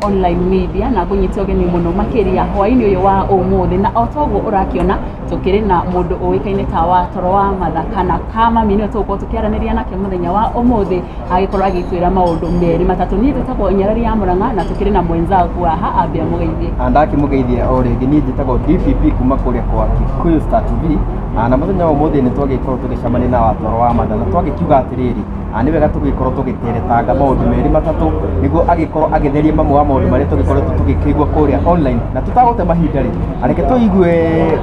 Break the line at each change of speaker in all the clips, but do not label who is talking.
online media na ngũnyite ũgeni mũno makĩria hwaĩ-inĩ ũyũ wa ũmũthĩ, na o toguo ũrakĩona tũkĩrĩ na mũndũ ũĩkaine ta wa Toro wa Mathaka na Kamami nĩwe tũgũkorwo tũkĩaranĩria nake mũthenya wa ũmũthĩ agĩkorwo agĩtwĩra maũndũ merĩ matatũ. Niĩ njĩtagwo Nyarari ya Mũrang'a na tũkĩrĩ na mwenzangu haha ambia mũgeithie.
Ndakĩmũgeithia o rĩngĩ. Niĩ njĩtagwo DPP kuma kũrĩa kwa Kikuyu Star TV, na mũthenya wa ũmũthĩ nĩ twagĩkorwo tũgĩcemania na wa Toro wa Mathaka, twagĩkiuga atĩrĩrĩ nĩ wega tũgĩkorwo tũgĩteretanga maũndũ merĩ matatũ nĩguo agĩkorwo agĩtheria mamwe wa maũndũ marĩa tũgĩkoretwo tũgĩkĩigua kũrĩa online, na tũtagũte mahinda rĩ areke tũigue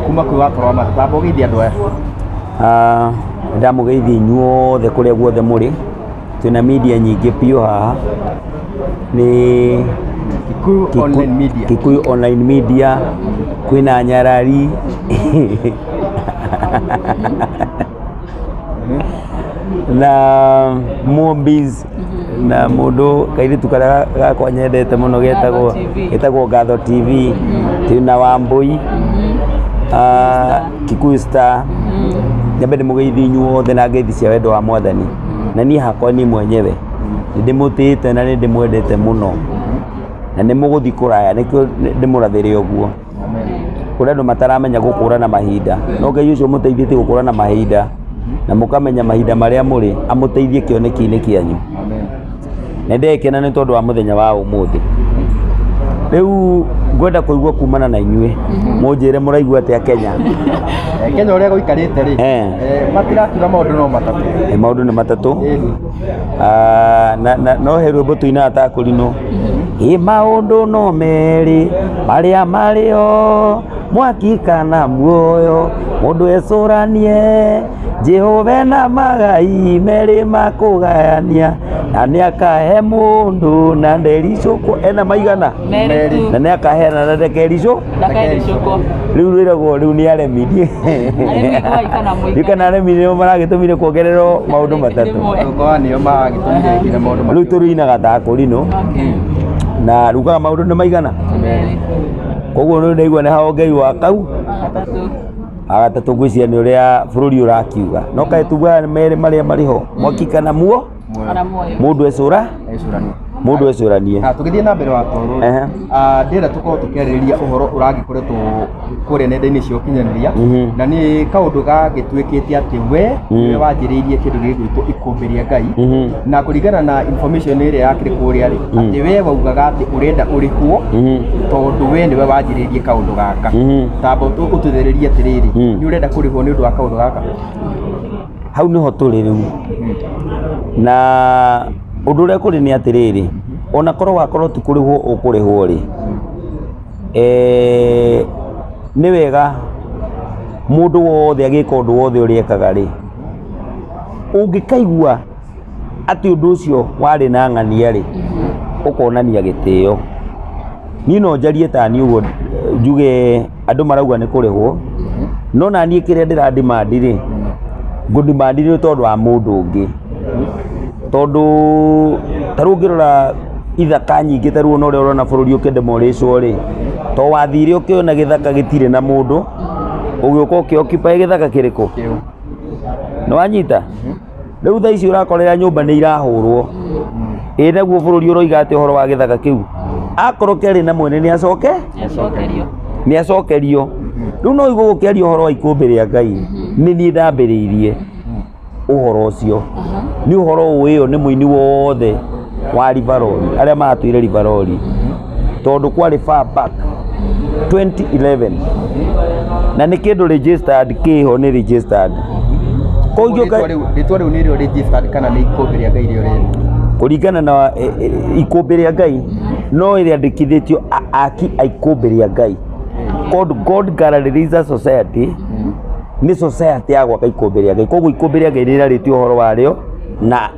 kuma kwĩ wa Toro wa Mathaka. Mũgeithia andũ aya.
Ndamũgeithia inyuothe kũrĩa guothe mũrĩ. Twĩna media nyingĩ biũ haha, nĩ Kikuyu online media, kwĩna Nyarari na Mobies na mũndũ kairĩtu karĩa gakwa nyendete mũno getagwo Gatho TV, twĩna Wambui, Kikuyu Star. Nyambe ndĩmũgeithie inyuothe na ngeithi cia wendo wa Mwathani, na niĩ hakwa niĩ mwenyewe nĩndĩmũtĩĩte na nĩndĩmwendete mũno na nĩmũgũthiĩ kũraya, nĩkĩo ndĩmũrathĩre ũguo. Kũrĩ andũ mataramenya gũkũrana mahinda, no Ngai ũcio mũteithĩtie gũkũrana mahinda na mũkamenya mahinda marĩa mũrĩ, amũteithie kĩoneki-inĩ kĩanyu. Nĩndekena nĩ tondũ wa mũthenya wa ũmũthĩ. Rĩu ngwenda kũigua kumana na inyuĩ, mũnjĩre mũraigua atĩa Kenya.
Kenya ũrĩa gũikarĩte rĩ, matirakiuga maũndũ no matatũ.
Maũndũ nĩ matatũ. No he rwĩmbo tũinaga ta kũrinũ. Maũndũ no merĩ marĩa marĩo mwaki kana muoyo, mũndũ ecũranie Jehova na magai merĩ makũgayania, na nĩakahe mũndũ na ndericũkwo ena maigana na nĩakaheana na ndekericũkwo. Rĩu rwĩragwo rĩu nĩ aremi kana aremi nĩo maragĩtũmire kuongererwo maũndũ matatũ. Rĩu tũrĩinaga ta kũrinũ na rugaga maũndũ nĩ maigana. Koguo nĩ ndaigua nĩ hao Ngai wa kau agatatũ ngwĩciria nĩ ũrĩa bũrũri ũrakiuga. No kaĩ tuga merĩ marĩa marĩho mwaki kana muo, mũndũ ecũranie.
Tũgĩthiĩ na mbere wa Toro, ndĩrenda tũkorwo tũkĩarĩrĩria ũhoro ũragĩkoretwo kũrĩa nenda-inĩ cia ũkinyanĩria, na nĩ kaũndũ gagĩtuĩkĩte atĩ we nĩwe wanjĩrĩirie kĩndũ gĩgwĩtwo ikũmbĩ rĩa Ngai, na kũringana na information ĩrĩa yakĩrĩ kũrĩa rĩ, atĩ we waugaga atĩ ũrenda ũrĩhwo tondũ we nĩwe wanjĩrĩirie kaũndũ gaka. Tamba ũtũthĩrĩrie atĩrĩrĩ, nĩ ũrenda kũrĩhwo nĩ ũndũ wa kaũndũ gaka?
Hau nĩho tũrĩ rĩu, na ũndũ ũrĩa kũrĩ nĩ atĩrĩrĩ, ona korwo wakorwo ti kũrĩhwo ũkũrĩhwo rĩ, nĩ wega mũndũ wothe agĩka ũndũ wothe ũrĩa ekaga rĩ, ũngĩkaigua atĩ ũndũ ũcio warĩ na ng'ania rĩ, ũkonania gĩtĩo. Niĩ no njarie ta niĩ ũguo njuge andũ marauga nĩ kũrĩhwo, no na niĩ kĩrĩa ndĩrandimandi rĩ, ngũndimandi nĩ tondũ wa mũndũ ũngĩ. Tondũ tarĩu ũngĩrora ithaka nyingĩ, tarĩu ona ũrĩa ũrona bũrũri ũkĩndemorĩcwo rĩ, to wathire ũkĩona gĩthaka gĩtirĩ na mũndũ, ũgĩũka ũkĩoccupy gĩthaka kĩrĩkũ? Nĩ wanyita? Rĩu thaa ici ũrakorera nyũmba nĩ irahũrwo, naguo bũrũri ũroiga atĩ ũhoro wa gĩthaka kĩu akorwo kĩarĩ na mwene nĩ acokerio. Rĩu no igũ gũkĩaria ũhoro wa ikũmbĩ rĩa Ngai, nĩ niĩ ndambĩrĩirie ũhoro ũcio. Nĩ ũhoro ũyũ nĩ mũini wothe wa Riveroli, arĩa maratũire Riveroli, tondũ kwarĩ far back 2011 na nĩ kĩndũ registered, kĩho nĩ registered.
Rĩtwa rĩu nĩrĩo registered kana nĩ ikũmbĩ rĩa Ngai rĩo rĩrĩ?
Kũringana na ikũmbĩ rĩa Ngai no ĩrĩandĩkithĩtio aki a ikũmbĩ rĩa Ngai, called God Galleries Society. Nĩ society ya gwaka ikũmbĩ rĩa Ngai, koguo ikũmbĩ rĩa Ngai rĩrarĩtio ũhoro warĩo na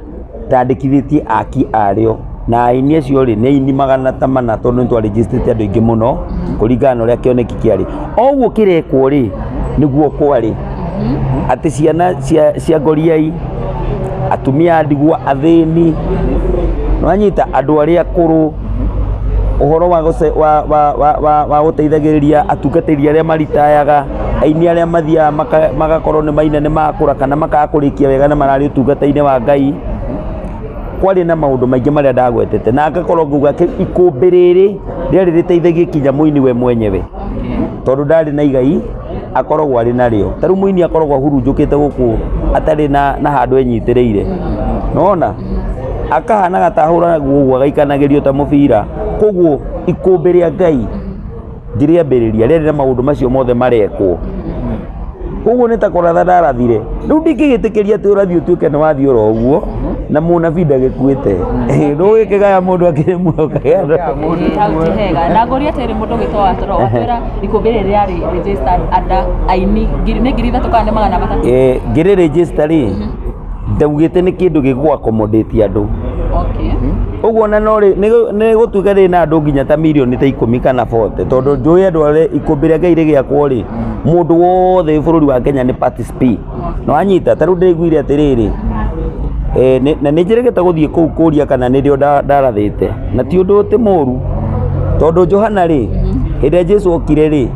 tandĩkithĩtie aki arĩo, na aini acio rĩ nĩ aini magana ta mana, tondũ nĩ twarĩgĩstĩte andũ aingĩ mũno kũringana na ũrĩa kĩoneki kĩarĩ. O ũguo kĩrekwo rĩ nĩguo kwarĩ, atĩ ciana cia ngoriai, atumia a ndigwa, athĩni, nĩwanyita, andũ arĩa akũrũ, ũhoro wa gũteithagĩrĩria atungatĩri arĩa maritayaga, aini arĩa mathiaga magakorwo nĩ maina nĩ makũra kana makakũrĩkia wega na mararĩ ũtungata-inĩ wa Ngai. kwari na maundu maingi maria ndagwetete na ngakorwo nguga ikumbi riri riari riteithagie kinya muini we mwenyewe tondu ndari na igai akoragwo ari nario taru muini akoragwo hurunjukite guku atari na handu enyitiriire nona akahana gatahura gugu agaikanagirio ta mubira koguo ikumbi ria Ngai ndiriambiriria riri na maundu macio mothe marekwo koguo nitakoratha ndarathire riu ndingigitikiria ati urathie utuike ni wathie oro uguo na munabii ndagikuite no gikigaya mundu akiri muoyo kagenda
hega na ngoria atiri mundu gitwa watoro watwira ikumbi riri riari registered ada aini ni ngiri 3 kana 300
ngiri registered ndaugite ni kindu gigwa accommodate andu uguo na no ni gutuika ri na andu nginya ta milioni ta 10 kana 40 tondu njui andu ari ikumbi ria Ngai rigiakwo ri mundu wothe bururi wa Kenya ni participate no anyita taru ndiguire atiriri na nĩnjĩrĩgĩte gũthiĩ kũu kũria kana nĩrĩo ndarathĩte na ti ũndũ ti mũru tondu Johana rĩ hĩndĩ Jesu okire rĩ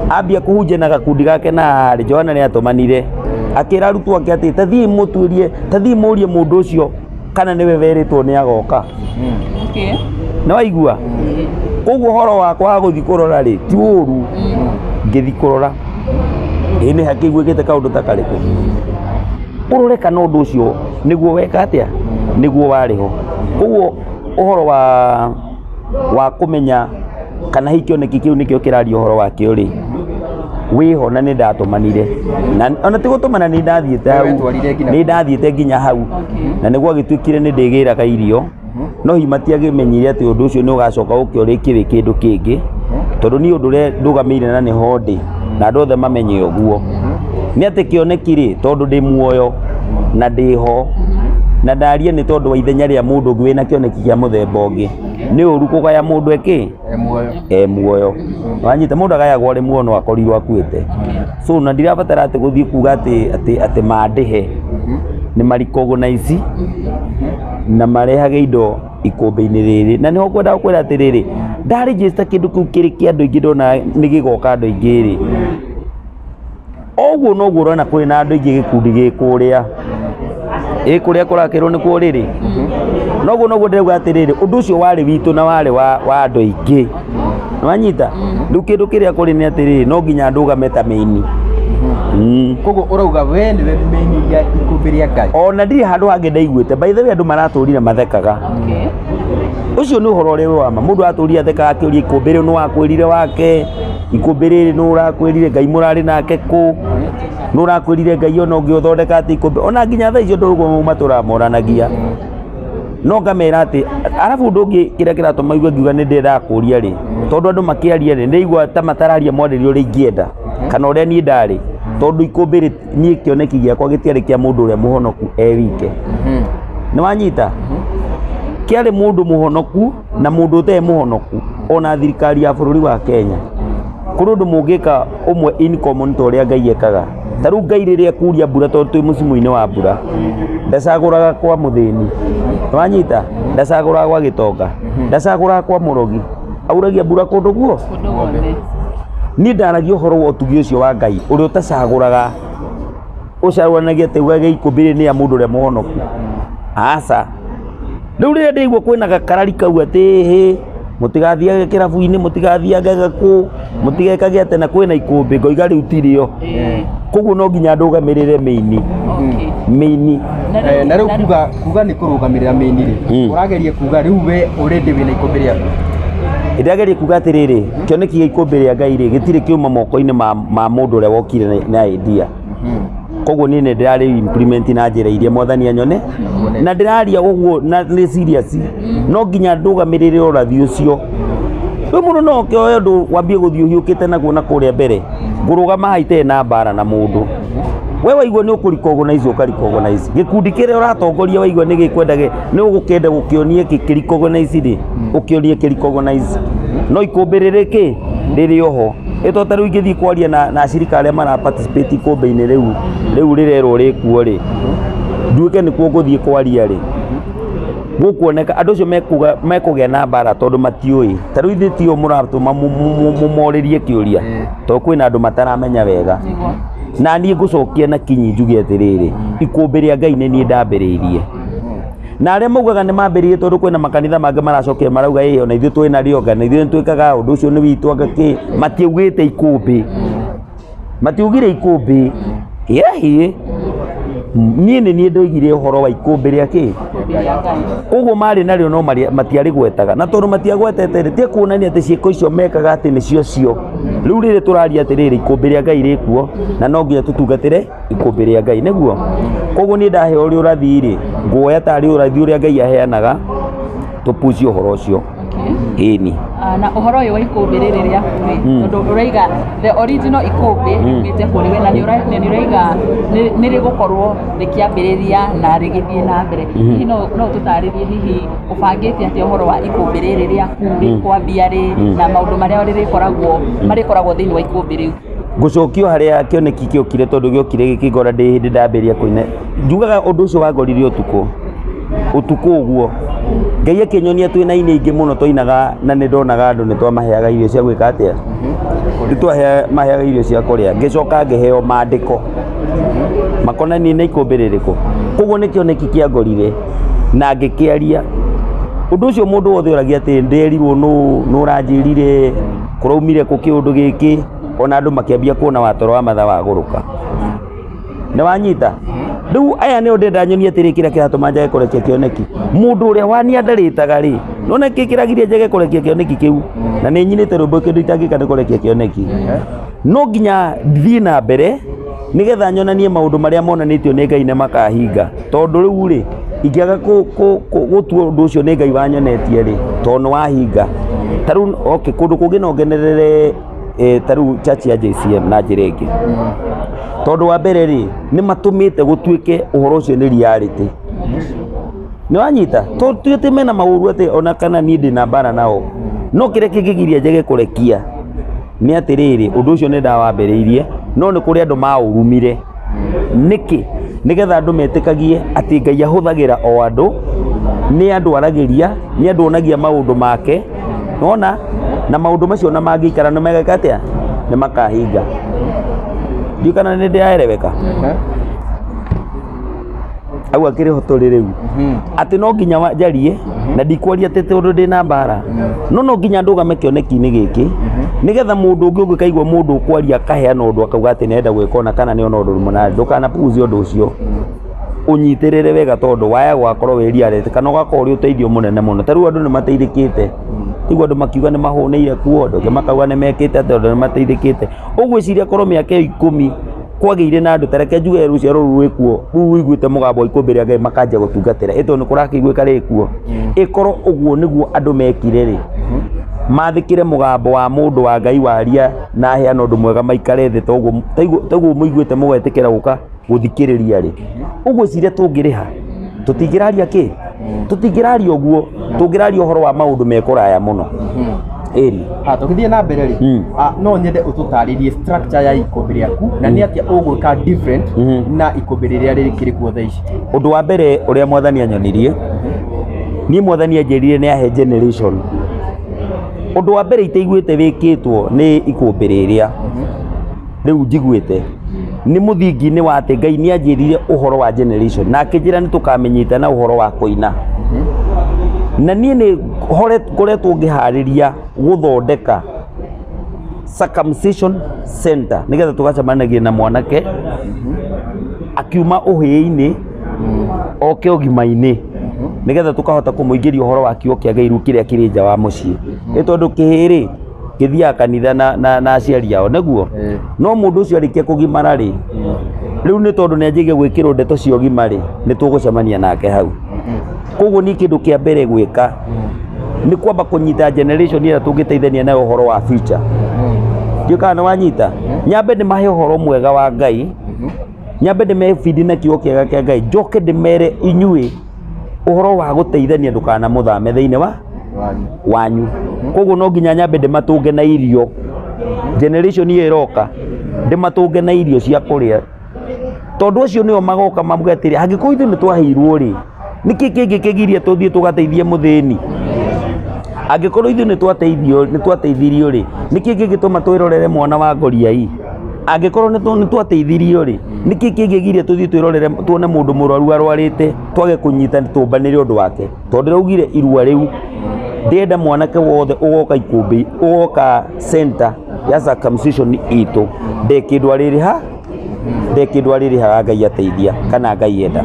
ambia kũhunjia na gakundi gake na rĩ Johana nĩ atũmanire akĩra arutwo ake atĩ tathiĩ mũtuĩrie tathiĩ mũrie mũndũ ũcio kana nĩwe werĩtwo nĩ agoka nĩ waigua koguo ũhoro wakwa wa gũthiĩ kũrora rĩ ti ũru ngĩthiĩ kũrora nĩ hakĩiguĩkĩte kaũndũ ta karĩkũ urore kana undu ucio niguo weka atia niguo wariho koguo uhoro wa kumenya kana hikioneki kiu nikio kirario uhoro wakio ri wiho na ni ndatumanire na ona ti gutumana ni ndathiete hau ni ndathiete nginya hau na niguo agituikire ni ndigira ka irio no himatiagimenyire ati undu ucio ni ugacoka ukiorikie kindu kingi tondu ni undu ndugamire na ni hondi na andu othe mamenye uguo ni ati kioneki ri tondu ndi muoyo na ndiho na ndaria ni tondu wa ithenya ria mundu ungi wina kioneki kia muthemba ungi ni uru kugaya mundu eki muoyo wanyita mundu agayagwo ri muono akorirwo akuite so na ndirabatara ati guthii kuga ati mandihe ni maricognize na marehage indo ikumbi-ini riri na niho kwenda kwira atiriri ndaregister kindu kiu kiri kia andu aingi ndona ni gigoka andu aingi ri oguo no guo na kuri na andu aingi gikundi gikuria kuria kurakirwo ni kuo riri noguo ndirauga atiriri undu ucio wari witu na wari wa andu aingi nwanyita riu kindu kiria kuri ni atiriri no nginya andu ugameta meini
koguo urauga we niwe meini ya ikumbi ria Ngai
ona ndiri handu hangi ndaiguite by the way andu maraturire mathekaga ucio ni uhoro uri wa ma mundu aturire athekaga akiuria ikumbi riu ni wakwirire wake ikumbi riri ni urakwirire Ngai murari nake ku ni urakwirire Ngai ona ungi uthondeka ati ikumbi ona nginya thaa icio ndurugo matura moranagia no ngamera ati arabu undu ungi kiria kiratuma igwe ngiuga ni ndirakuria ri tondu andu makiaria ri ndigwa ta matararia mwarĩrio uri ingienda kana uria ni ndari tondu ikumbi ri ni kioneki giakwa gitiari kia mundu uria muhonoku wike ni wanyita kiari mundu muhonoku na mundu ute muhonoku ona thirikari ya bururi wa Kenya kuri undu mungika umwe in common to uria Ngai ekaga taru Ngai riria kuria mbura tondu twi musimu-ini wa mbura ndacaguraga kwa muthini wanyita ndacaguraga kwa gitonga ndacaguraga kwa murogi auragia mbura kundu guo ni ndaragia uhoro wa utugi ucio wa Ngai uria utacaguraga ucarwanagia ati uga ikumbi ni ya mundu uria muhonoku aca riu riria ndigua kwina gakarari kau ati mutigathiage kirabu-ini mutigathiage gaku mutigekage ati na kwina ikumbi ngoiga riu tirio koguo no nginya andu ugamirire meini meini
na riu kuga ni kurugamirira meini ri urageria kuga riu we already wina ikumbi riaku ndageria kuga atiriri kioneki gia ikumbi ria Ngai ri gitire kiuma moko-ini ma mundu uria wokire na idea koguo ni ndirari implement na njira iria mwathani anyone na ndiraria uguo na ni serious no nginya ndugamirire urathi ucio we mundu no kioyo ndu wambie guthiuhiukite naguo na kuria mbere ngurugama haite na mbara na mundu we waigua ni ukuricognize ukaricognize gikundi kiria uratongoria waigua ni gikwendage ni ugukenda gukionie kiricognize ri ukionie kiricognize no ikumbi ririki riri oho ito taru ingithi kwaria na shirika aria mara participate ikumbi-ini riu rirerwo rikuo ri nduike ni kuo guthii kwaria ri gukuoneka andu acio mekugia na mbara tondu matiui taru ithi tio muratuma mumoririe kiuria to kwina andu mataramenya wega na nie ngucokia na kinyi njuge atiriri ikumbi ria Ngai ni ndambiriirie
na arĩa maugaga nĩ mambĩrĩrie tondũ kwĩna makanitha mangĩ maracokera marauga ona ithuĩ twĩ na rĩonga na ithuĩ nĩtwĩkaga ũndũ ũcio nĩ witũ anga kĩ, matiaugĩte ikũmbĩ, matiugire ikũmbĩ. Ĩĩ niĩ nĩ niĩ ndoigire ũhoro wa ikũmbĩ rĩa kĩ, koguo marĩ narĩo no matiarĩgwetaga, na tondũ matiagwetete rĩ, tiĩ kuonania atĩ ciĩko icio mekaga atĩ nĩcio cio. Rĩu rĩrĩ tũraria atĩrĩrĩ, ikũmbĩ rĩa Ngai rĩkuo na no nginya tũtungatĩre ikũmbĩ rĩa Ngai, nĩguo. Koguo niĩ ndaheo ũrĩa ũrathi rĩ, nguoya tarĩ ũrathi ũrĩa Ngai aheanaga tũpuci ũhoro ũcio. Ĩni.
Na ũhoro ũyũ wa ikũmbĩ rĩrĩ rĩaku rĩ, tondũ ũraiga the original ikũmbĩ umĩte kũrĩ we, na nĩ ũraiga nĩ rĩgũkorwo rĩkĩambĩrĩria na rĩgĩthiĩ na mbere. Hihi no tũtarĩrie hihi ũbangĩte atĩa ũhoro wa ikũmbĩ rĩrĩ rĩaku rĩkwambia rĩ, na maũndũ marĩa marĩkoragwo thĩinĩ wa ikũmbĩ rĩu?
Ngũcokio harĩa kĩoneki kĩokire, tondũ gĩokire gĩkĩngora ndĩ hĩndĩ ndambĩrĩria kũina. Njugaga ũndũ ũcio wangorire ũtukũ ũguo. Ngai akĩnyonia twĩna ine ingĩ mũno twainaga, na nĩ ndonaga andũ nĩ twamaheaga irio cia gwĩka atĩa, nĩ twamaheaga irio cia kũrĩa. Ngĩcoka ngĩheo maandĩko makonanie na ikũmbĩ rĩrĩkũ. Koguo nĩ kĩoneki kĩangorire na ngĩkĩaria. Ũndũ ũcio mũndũ wothe ũragia atĩ nderirwo nũ ũranjĩrire, kũraumire kũ kĩũndũ gĩkĩ, ona andũ makĩambia kuona watoro wa matha wagũrũka. Nĩ wanyita? Rĩu aya nĩo ndenda nyonie atĩrĩ kĩrĩa kĩratũma njage kũrekia kĩoneki. Mũndũ ũrĩa waniandarĩtaga rĩ, nona kĩ kĩragiria njage kũrekia kĩoneki kĩu, na nĩ nyinĩte rũmbũ kĩndũ itangĩka nĩ kũrekia kĩoneki. No nginya thiĩ na mbere nĩgetha nyonanie maũndũ marĩa monanĩtio nĩ Ngai nĩ makahinga. Tondũ rĩu rĩ, ingĩaga gũtua ũndũ ũcio nĩ Ngai wanyonetie rĩ, tondũ nĩ wahinga. Tarĩu kũndũ kũngĩ no ngenerere tarĩu church ya JCM na njĩra ĩngĩ. Tondũ wa mbere rĩ, nĩ matũmĩte gũtuĩke ũhoro ũcio nĩ reality. Nĩ wanyita? Tondũ ti mena maũru atĩ ona kana niĩ ndĩ na mbara nao. No kĩrĩa kĩngĩgiria njage kũrekia nĩ atĩrĩrĩ, ũndũ ũcio nĩ ndawambĩrĩirie, no nĩ kũrĩ andũ maũrumire. Nĩkĩ? Nĩgetha andũ metĩkagie atĩ Ngai ahũthagĩra o andũ, nĩ andũ aragĩria, nĩ andũ onagia maũndũ make, nona na maũndũ macio na mangĩikara nĩ megeka atĩa, nĩ makahinga. Ndiũ kana nĩ ndĩraereweka? Au akĩrĩ hotorĩ rĩu atĩ no nginya njarie, na ndikwaria atĩ tondũ ndĩ na mbara, no nginya ndũgame kĩoneki-inĩ gĩkĩ, nĩgetha mũndũ ũngĩ ũngĩkaigua mũndũ ũkwaria akaheana ũndũ akauga atĩ nĩenda gwĩka ona kana nĩ ona ũndũ mũnene, ndũkanapuuze ũndũ ũcio, ũnyitĩrĩre wega, tondũ waya gwakorwo wĩriarĩte kana ũgakorwo ũrĩ ũteithio mũnene mũno. Tarĩu andũ nĩ mateithĩkĩte, tiguo andũ makiuga nĩ mahũnĩire kuo, andũ angĩ makauga nĩ mekĩte atĩ andũ nĩ mateithĩkĩte. Ũgwĩciria korwo mĩaka 10 kwagĩire na andũ, tareke njuge rũciaro rũrũ rwĩkuo, rũu rũiguĩte mũgambo wa ikũmbĩ rĩa Ngai makanjia gũtungatĩra, ĩtondũ nĩ kũrakĩiguĩka rĩkuo. Ĩkorwo ũguo nĩguo andũ mekire rĩ, mathĩkĩre mũgambo wa mũndũ wa Ngai waria na aheana ũndũ mwega, maikare thĩ toguo mũiguĩte mũgetĩkĩra gũka gũthikĩrĩria rĩ. Ũgwĩciria tũngĩrĩha? Tũtingĩraria kĩ? Tũtingĩraria ũguo, tũngĩraria ũhoro wa maũndũ mekũraya mũno. Ĩni.
Tũgĩthiĩ na mbere rĩ, no nyende ũtũtarĩrie structure ya ikũmbĩ rĩaku, na nĩ atĩa ũgwĩka different na ikũmbĩ rĩrĩa rĩkĩrĩ kuo thaa ici.
Ũndũ wa mbere ũrĩa Mwathani anyonirie, niĩ Mwathani anjĩrire nĩ ahe generation. Ũndũ wa mbere itaiguĩte wĩkĩtwo nĩ ikũmbĩ rĩrĩa rĩu njiguĩte nĩ mũthingi-inĩ wa atĩ Ngai nĩ anjĩrire ũhoro wa generation, na akĩnjĩra nĩ tũkamenyita na ũhoro wa kũina. Na niĩ nĩ ngoretwo ngĩharĩria gũthondeka circumcision center, nĩgetha tũgacemanagia na mwanake akiuma ũhĩ-inĩ oke ũgima-inĩ, nĩgetha tũkahota kũmũingĩria ũhoro wa kiugo kĩa Ngai rĩu kĩrĩa kĩrĩ nja wa mũciĩ. Nĩ tondũ kĩhĩ-rĩ gĩthiaga kanitha na aciari ao, nĩguo no mũndũ ũcio arĩkia kũgimara rĩ, rĩu nĩ tondũ nĩ anjĩgia gwĩkĩrwo ndeto cia ũgima rĩ, nĩ tũgũcemania nake hau. Koguo niĩ kĩndũ kĩa mbere gwĩka nĩ kwamba kũnyita generation ĩrĩa tũngĩteithania nayo ũhoro wa future. Ndiũ kana nĩ wanyita? Nyambe ndĩmahe ũhoro mwega wa Ngai, nyambe ndĩmebindi na kiugo kĩega kĩa Ngai, njoke ndĩmere inyuĩ ũhoro wa gũteithania ndũkanamũthame thĩinĩ wanyu. Koguo no nginya nyambe ndĩmatũnge na irio, generation ĩyo ĩroka ndĩmatũnge na irio cia kũrĩa, tondũ ũcio nĩo magoka mamuge atĩrĩ, angĩkorwo ithuĩ nĩ twaheirwo rĩ, nĩkĩ kĩngĩ kĩgiria tũthiĩ tũgateithie mũthĩni? Angĩkorwo ithuĩ nĩ twateithirio rĩ, nĩkĩ kĩngĩtũma twĩrorere mwana wa ngoriai? angĩkorwo nĩ twateithirio rĩ nĩkĩ kĩngĩgiria tũthiĩ twĩrorere tuone mũndũ mũrwaru arwarĩte twage kũnyita tũmbanĩre ũndũ wake tondũ raugire irua rĩu ndĩenda mwanake wothe ũgoka ikũmbĩ ũgoka center ya circumcision itũ ndekĩndũ arĩrĩhaga Ngai ateithia kana Ngai enda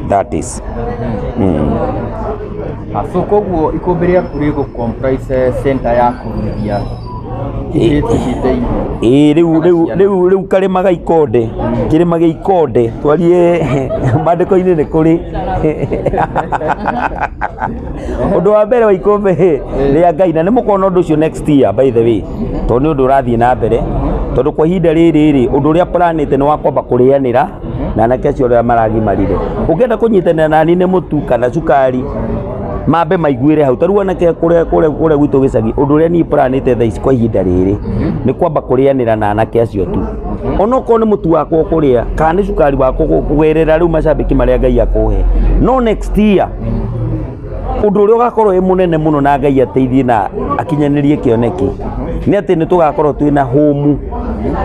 that is
so koguo ikũmbĩ rĩaku rĩgũ comprise center ya kũruithia
rĩu karĩma ga ikonde kĩrĩma gĩa ikonde twarie mandĩko-inĩ nĩ kũrĩ ũndũ wa mbere wa ikũmbĩ rĩa Ngai na nĩ mũkona ũndũ ũcio next year by the way tondũ nĩ ũndũ ũrathiĩ na mbere tondũ kwa ihinda rĩrĩ ũndũ ũrĩa planĩte nĩ wa kwamba kũrĩanĩra na anake acio ũrĩa maragimarire ũngĩenda kũnyitanĩra nani nĩ mũtu kana cukari mambe maiguĩre hau tarũ anake kũrĩa gwitũ gĩcagi ũndũ ũrĩa niĩ planĩte thaa ici kwa ihinda rĩrĩ nĩ kwamba kũrĩanĩra na anake acio tu onokorwo nĩ mũtu wakwa kũrĩa kana nĩ cukari wakwa kũgerera rĩu macambĩki marĩa Ngai akũhe no next year ũndũ ũrĩa ũgakorwo wĩ mũnene mũno na Ngai ateithie na akinyanĩrie kĩoneki nĩ atĩ nĩ tũgakorwo twĩna hũmu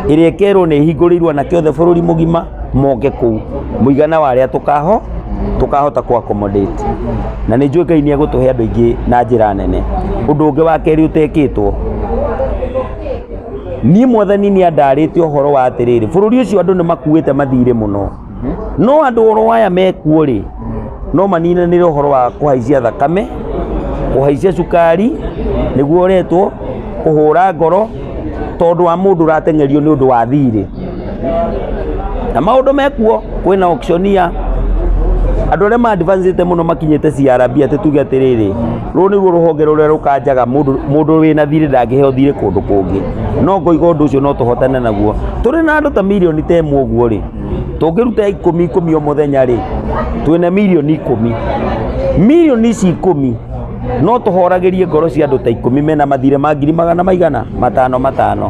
ĩrĩa ĩkerwo nĩ ĩhingũrĩirwo anake othe bũrũri mũgima moke kũu mũigana wa arĩa tũkahota ku accommodate na nĩ njũĩ Ngai nĩ egũtũhe andũ aingĩ na njĩra nene ũndũ ũngĩ wa kerĩ ũtekĩtwo niĩ Mwathani nĩ andarĩte ũhoro wa atĩrĩrĩ bũrũri ũcio andũ nĩ makuĩte mathirĩ mũno no andũ oro aya mekuo rĩ no maninanĩre ũhoro wa kũhaicia thakame kũhaicia cukari nĩguo ũretwo kũhũra ngoro tondũ wa mũndũ ũrateng'erio nĩ ũndũ wa thirĩ na maũndũ mekuo kwĩna auctioneer andũ arĩa ma-advancete mũno makinyĩte CRB atĩ tuge atĩrĩrĩ rũu nĩruo rũhonge rũrĩa rũkanjaga mũndũ wĩna thirĩ ndangĩheo thirĩ kũndũ kũngĩ no ngoiga ũndũ ũcio no tũhotane naguo tũrĩ na andũ ta mirioni ta ĩmwe ũguo rĩ tũngĩruta 10 o mũthenya rĩ twĩna mirioni 10 mirioni ici 10 no tũhoragĩrie ngoro cia andũ ta 10 mena mathirĩ ma 500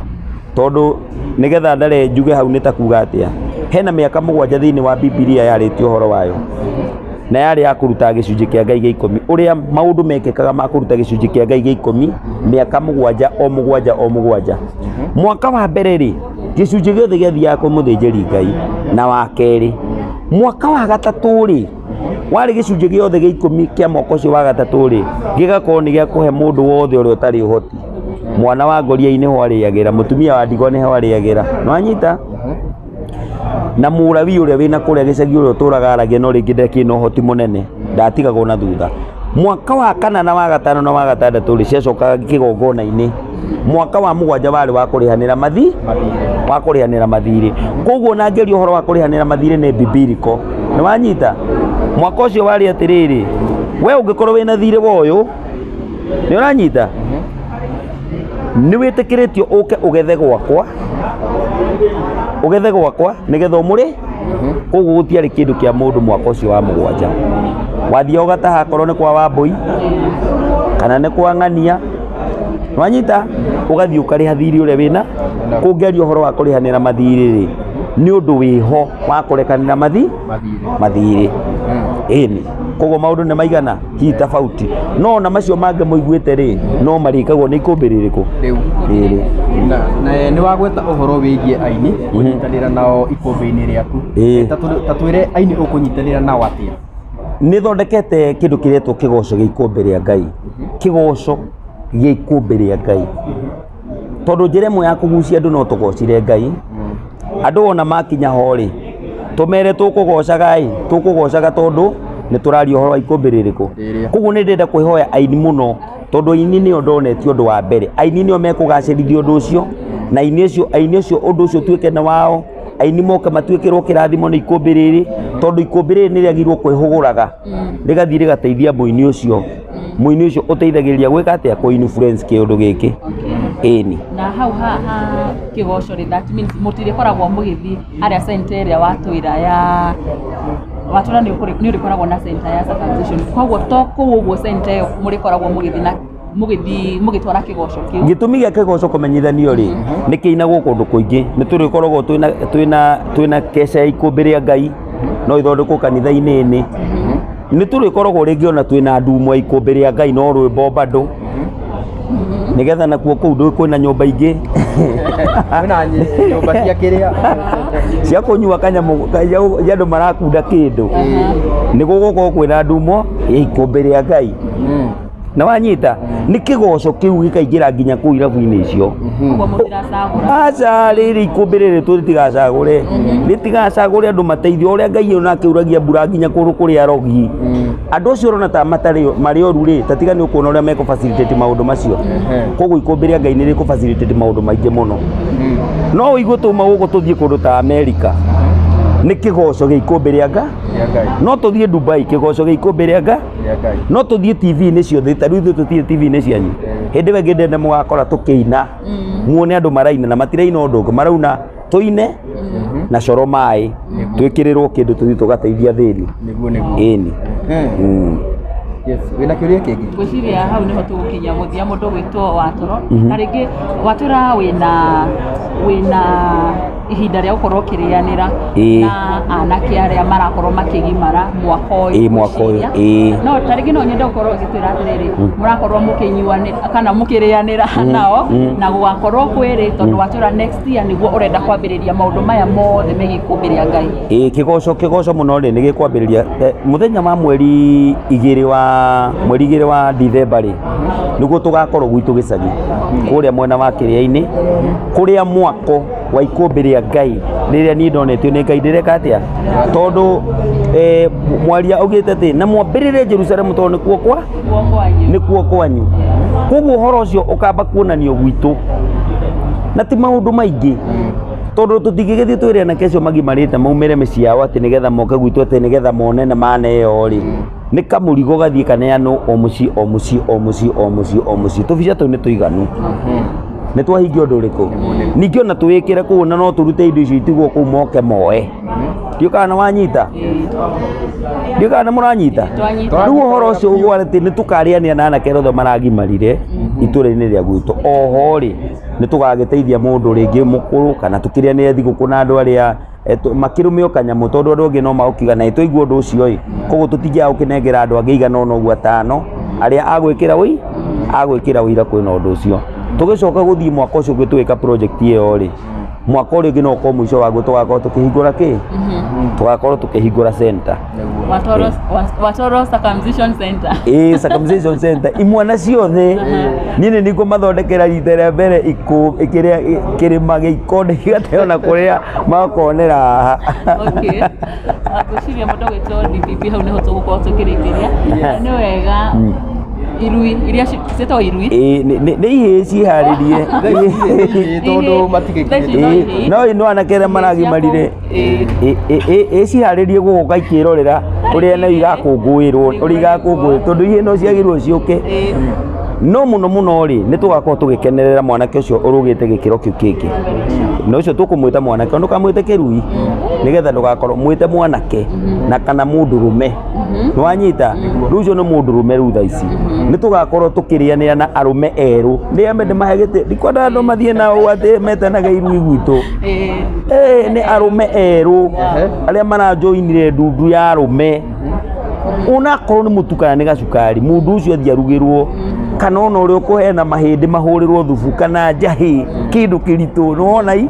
tondũ nĩgetha ndare njuge hau nĩ ta kuga atĩa hena mĩaka 7 thĩinĩ wa Biblia yarĩtio ũhoro wayo na yarĩ ya kũruta gĩcunjĩ kĩa Ngai gĩa 10 ũrĩa maũndũ mekĩkaga ma kũruta gĩcunjĩ kĩa Ngai gĩa 10 mĩaka 7 mwaka wa mbere rĩ gĩcunjĩ gĩothe gĩathiaga kwĩ mũthĩnjĩri Ngai na wa kerĩ mwaka wa gatatũ rĩ warĩ gĩcunjĩ gĩothe gĩa 10 kĩa mwaka ũcio wa gatatũ rĩ gĩgakorwo nĩ gĩa kũhe mũndũ wothe ũrĩa ũtarĩ ũhoti mwana wa ngoria-inĩ ho arĩagĩra mũtumia wa ndigwa nĩ ho arĩagĩra nĩwanyita na mũrawi ũrĩa wĩna kũrĩa gĩcagi ũrĩa ũtũraga aragia no rĩngĩ ndekĩna ũhoti mũnene ndatigagwo na thutha mwaka wa kana na wa gatano na wa gatandatũ rĩ ciacokaga kĩgongona-inĩ mwaka wa 7 warĩ wa kũrĩhanĩra mathirĩ koguo na ngeria ũhoro wa kũrĩhanĩra mathirĩ nĩ biblical nĩwanyita mwaka ũcio warĩ atĩrĩrĩ we ũngĩkorwo wĩna thirĩ woyũ nĩ ũranyita nĩ wĩtĩkĩrĩtio ũke ũgethe gwakwa nĩgetha ũmũrĩ koguo gũtiarĩ kĩndũ kĩa mũndũ mwaka ũcio wa 7 wathiĩ ũgataha korwo nĩ kwa Wambũi kana nĩ kwa Ng'ania wanyita ũgathiĩ ũkarĩha thirĩ ũrĩa wĩna kũngeria ũhoro wa kũrĩhanĩra mathirĩ rĩ nĩ ũndũ wĩho wa kũrekanĩra mathirĩ ĩni koguo maũndũ nĩ maigana hi tofauti no na macio mangĩ mũiguĩte rĩ no marĩkagwo nĩ ikũmbĩ rĩrĩkũ rĩrĩ
na nĩ wagweta ũhoro wĩgiĩ aini kũnyitanĩra nao ikũmbĩ-inĩ rĩaku ta twĩre aini ũkũnyitanĩra nao atĩa
nĩ thondekete kĩndũ kĩretwo kĩgoco gĩa ikũmbĩ rĩa Ngai kĩgoco gĩa ikũmbĩ rĩa Ngai tondũ njĩra ĩmwe ya kũgucia andũ no tũgocire Ngai andũ ona makinya ho rĩ tũmere tũkũgocaga tondũ nĩ tũraria ũhoro wa ikũmbĩ rĩrĩkũ koguo nĩ ndĩrenda kwĩhoya aini mũno tondũ aini nĩo ndonetio ũndũ wa mbere aini nĩo mekũgacĩrithia ũndũ ũcio na aini ũcio ũndũ ũcio tuĩke na wao aini moke matuĩkĩrwo kĩrathimo nĩ ikũmbĩ rĩrĩ tondũ ikũmbĩ rĩrĩ nĩ rĩagirwo kwĩhũgũraga rĩgathiĩ rĩgateithia mũini ũcio ũteithagĩrĩria gwĩka atĩa kũ influence kĩũndũ gĩkĩ ĩni
na hau kĩgoco rĩ that means mũtirĩkoragwo mũgĩthiĩ harĩa center ĩrĩa watwĩra ya watũra nĩ ũrĩkoragwo na center ya circumcision koguo to kũu ũguo center ĩyo mũrĩkoragwo mũgĩtwara kĩgoco kĩu
gĩtũmi gĩa kĩgoco kũmenyithanio rĩ nĩ kĩinagwo kũndũ kũingĩ nĩ tũrĩkoragwo twĩna keca ya ikũmbĩ rĩa Ngai no ithondekwo kanitha-inĩ ĩnĩ nĩ tũrĩkoragwo rĩngĩ ona twĩna ndumo ya ikũmbĩ rĩa Ngai no rwĩmbo bado nigetha nakuo kuu ndå kwĩna nyũmba ingĩ
kwĩna nyũmba cia kĩrĩa
cia kũnyua kanyamũ andũ marakunda kĩndũ nĩ gũgũkorwo kwĩna ndumo ya ikũmbĩ rĩa Ngai na wanyita nĩ kĩgoco kĩu gĩkaingĩra nginya kũu irabu-inĩ icio aca rĩrĩ ikũmbĩ rĩrĩ tũtigacagũre rĩtigacagũre andũ mateithio ũrĩa Ngai ona akĩuragia mbura nginya kũrũ kũrĩa arogi andũ acio ũrona ta marĩ oru rĩ tatiga nĩ ũkuona ũrĩa mekũ-facilitate maũndũ macio koguo ikũmbĩ rĩa Ngai nĩ rĩkũ-facilitate maũndũ maingĩ mũno no ũigue tũma gũkũ tũthiĩ kũndũ ta Amerika nĩ kĩgoco gĩa ikũmbĩ rĩa Ngai no tũthiĩ Dubai kĩgoco gĩa ikũmbĩ rĩa Ngai no tũthiĩ TV-inĩ ciothe ta rĩu tũthiĩ TV-inĩ cianyu hĩndĩ ĩyo ĩngĩ ndende mũgakora tũkĩina muone andũ maraina na matiraina ũndũ ũngĩ marauna tũine na coro maĩ twĩkĩrĩrwo kĩndũ tũthiĩ tũgateithia thĩni ĩni
wĩna kĩũria kĩngĩ
ngwĩciria hau nĩho tũgũkinya mũthia mũndũ gwĩtwo Watoro na rĩngĩ Watura wĩna ihinda rĩa gũkorwo ũkĩrĩanĩra na anake arĩa marakorwo makĩgimara mwaka ũyũ no ta rĩngĩ no nyende gũkorwo ũgĩtwĩra atĩrĩrĩ mũrakorwo mũkĩnyuanĩra kana mũkĩrĩanĩra nao na gũgakorwo kwĩrĩ tondũ Watura next year nĩguo ũrenda kwambĩrĩria maũndũ maya mothe megiĩ ikũmbĩ rĩa Ngai
kĩgoco mũno rĩ nĩ gĩkwambĩrĩria mũthenya wa mweri igĩrĩ wa Dithemba rĩ nĩguo tũgakorwo gwitũ gĩcagi kũrĩa mwena wa Kĩrĩa-inĩ kũrĩa mwako wa ikũmbĩ rĩa Ngai rĩrĩa niĩ ndonetio nĩ Ngai ndĩreka atĩa tondũ mwaria augĩte atĩ na mwambĩrĩre Jerusalemu tondũ nĩ kuo kwanyu koguo ũhoro ũcio ũkamba kuonanio gwitũ na ti maũndũ maingĩ tondũ tũtingĩgĩthiĩ twĩre anake acio magimarĩte maumĩre mĩciĩ yao atĩ nĩgetha moke gwitũ atĩ nĩgetha mone na maneo rĩ nĩ kamũrigo gathiĩ kaneanwo o mũciĩ tũbica tũu nĩ tũiganu nĩ twahingia ũndũ ũrĩkũ ningĩ ona twĩkĩre kũu na no tũrute indo icio itigwo kũu moke moe ndiũkaga nĩ wanyita ndiũkaga nĩ mũranyita rĩu ũhoro ũcio ũgwa atĩ nĩ tũkarĩanĩra na anake othe maragimarire itũra-inĩ rĩa gwitũ oho rĩ nĩ tũgagĩteithia mũndũ rĩngĩ mũkũrũ kana tũkĩrĩanĩre thigũkũ na andũ arĩa makĩrũmio kanyamũ tondũ andũ angĩ no maũkiga na tũigua ũndũ ũcio ĩ koguo tũtingĩaga gũkĩnengera andũ angĩ igana ũguo atano arĩa agwĩkĩra ũira kwĩna ũndũ ũcio tũgĩcoka gũthiĩ mwaka ũcio gwĩtwĩka project ĩyo rĩ mwaka ũrĩa ũngĩ no ũkorwo mũico waguo tũgakorwo tũkĩhingũra tũgakorwo tũkĩhingũra center
Watoro Circumcision Center
Circumcision Center imwana ciothe niĩ nĩguo mathondekera rita rĩa mbere kĩrĩma gĩa Ikonde gĩgateo na kũrĩa makonera haha
ngwĩciria mũndũ gwĩtwo DPP hau nĩho tũgũkorwo tũkĩrĩkĩria nĩ wega irui iria ciĩtagwo irui
nĩ ihĩĩ ciĩharĩrie
tondũ matigĩkinyĩte
no anake arĩa maragimarire ciĩharĩrie gũgũka ikĩrorera ũrĩa nayo igakũngũĩrwo tondũ ihĩĩ no ciagĩrwo ciũke no mũno rĩ nĩ tũgakorwo tũgĩkenerera mwanake ũcio ũrũgĩte gĩkĩro kĩu kĩngĩ na ũcio tũkũmwĩta mwanake ndũkamwĩte kĩrui nĩgetha ndũgakorwo mwĩte mwanake na kana mũndũrũme nĩ wanyita rĩu ũcio nĩ mũndũrũme rĩu thaa ici nĩ tũgakorwo tũkĩrĩanĩra na arũme erũ rĩrĩa mende mahe gĩtĩ ndikwenda andũ mathiĩ nao atĩ metanaga irui gwitũ nĩ arũme erũ arĩa marajoinire ndundu ya arũme onakorwo nĩ mũtukana nĩ gacukari mũndũ ũcio athiĩ arugĩrwo kana ona ũrĩa ũkũheana mahĩndĩ mahũrĩrwo thubu kana njahĩ kĩndũ kĩritũ nĩwona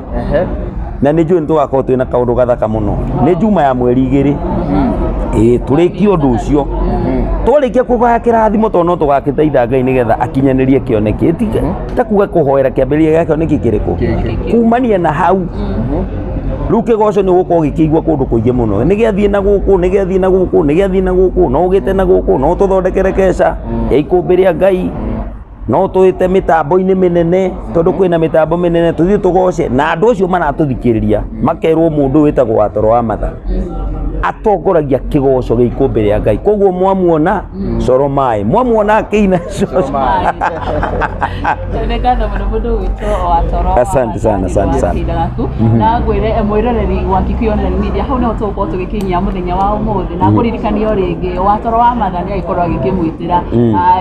na nĩ njũĩ nĩ tũgakorwo twĩna kaũndũ gathaka mũno nĩ njuma ya mweri 2 tũrĩkie ũndũ ũcio twarĩkia kũgaya kĩrathimo tondũ no tũgagĩteitha Ngai nĩgetha akinyanĩrie kĩoneki ta kuga kũhoera kĩambĩrĩria gĩa kĩoneki kĩrĩkũ kumania na hau rĩu kĩgoco nĩ gũkorwo gĩkĩigua kũndũ kũingĩ mũno nĩgĩathiĩ na gũkũ no ũgĩte na gũkũ no tũthondekere keca ya ikũmbĩ rĩa Ngai no twĩte mĩtambo-inĩ mĩnene tondũ kwĩna mĩtambo mĩnene tũthiĩ tũgoce na andũ acio maratũthikĩrĩria makerwo mũndũ wĩtagwo Watoro wa Matha atongoragia kĩgoco gĩa ikũmbĩ rĩa Ngai koguo mwamuona coro maĩ mwamuona akĩina asante sana
na ngwĩre mwĩroreri wa Kikuyu Online Media hau nĩho tũgũkorwo tũgĩkinyia mũthenya wa ũmũthĩ na kũririkanio rĩngĩ Watoro wa Matha nĩ agĩkorwo agĩkĩmwĩtĩra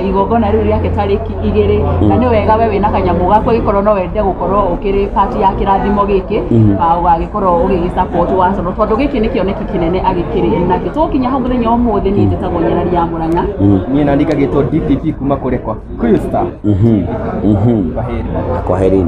igongona rĩu rĩake tarĩki 2 na nĩ wega we wĩna kanyamũ gaku agĩkorwo no wende gũkorwo ũkĩrĩ part ya kĩrathimo gĩkĩ ũgagĩkorwo ũgĩgĩsupport Watoro tondũ gĩkĩ nĩ kĩoneki kĩnene agĩkĩrĩ nake tũkinya hau mũthenya ũmũthĩ niĩ njĩtagwo Nyarari ya Mũrang'a
niĩ nani ngagĩtwo DPP kuma kũrĩa kwa Crystal.
Kwaheri.